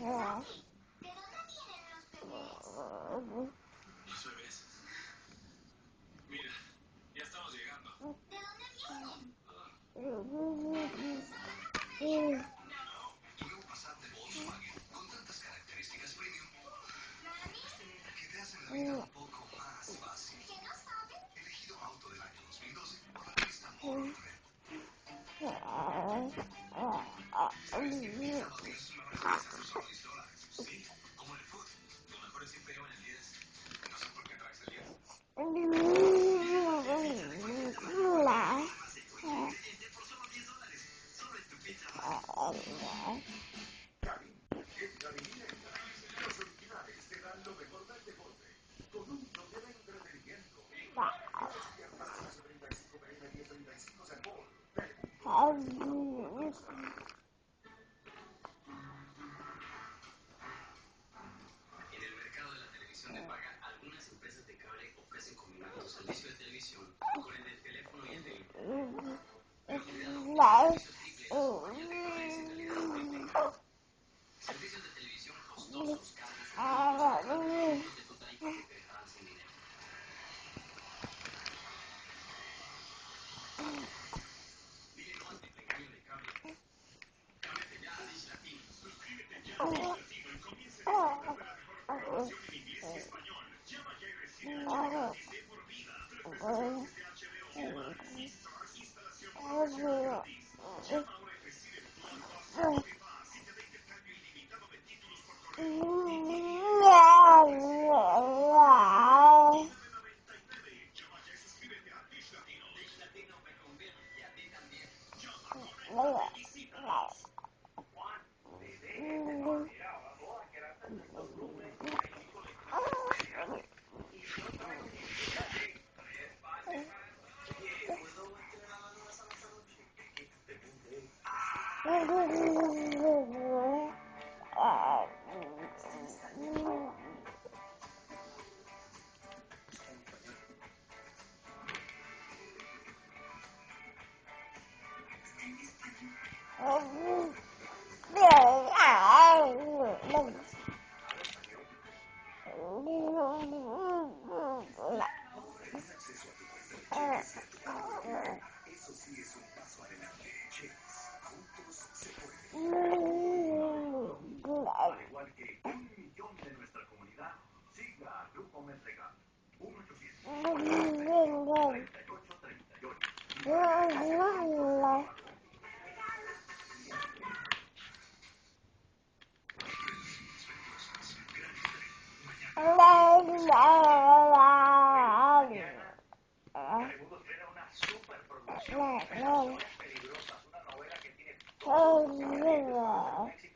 Los bebés. Mira, ya estamos llegando. Y luego pasar de Volkswagen con tantas características premium que te hacen la vida un poco más fácil. Elegido auto del año 2012 por la revista Motor Trend. ¿Sabes que Pizza Hut tiene sus mejores piezas por solo $10? Sí, como en el food. Lo mejor siempre llevan el 10. No sé por qué traes el 10. Ingrediente por solo $10. Solo en tu Pizza Hut. Karim, Edgar y Mireia, los originales te dan lo mejor del deporte, con un toque de entretenimiento. Lunes y viernes, 11:35 p.m., 10:35 Salmón. En el mercado de la televisión de paga, algunas empresas de cable ofrecen combinar tu servicio de televisión con el del teléfono y el del internet. Pero cuidado, el servicio triple de las compañías de cable es en realidad un triple cable. Servicios de televisión costosos, cargos ocultos de tu tarifa que te dejarán sin dinero. Dile no al triple engaño de cable. Cámbiate ya a Dish Latino. Suscríbete ya a Dish Latino y comienza a disfrutar de la mejor programación en inglés y español. Llama ya y recibe HD gratis de por vida. 3 meses gratis de HBO, Max y Stars, instalación profesional gratis. Llama ahora y recibe Blockbuster Movie Pass y te da intercambio ilimitado de títulos por correo. Y llama ya y suscríbete a Dish Latino. Dish Latino me conviene y a ti también. Llama, conéctate y visítanos. Juan, te mira abajo a que era tan lindo volumen. Ahí sí conectas y yo traigo mi fíjate. Prepárate para el juego. Oye, ¿puedo meter la mano a la sala esta noche? Es que te pregunté. Ahora tener acceso a tu cuenta de cheques y a tu cargo de crédito. Eso sí es un paso adelante. Cheques, juntos se puede. Al igual que 1 millón de nuestra comunidad, siga a Grupo Medregal. 1-800-3838. Telemundo estrena una superproducción, Relaciones Peligrosas, una novela que tiene todo un éxito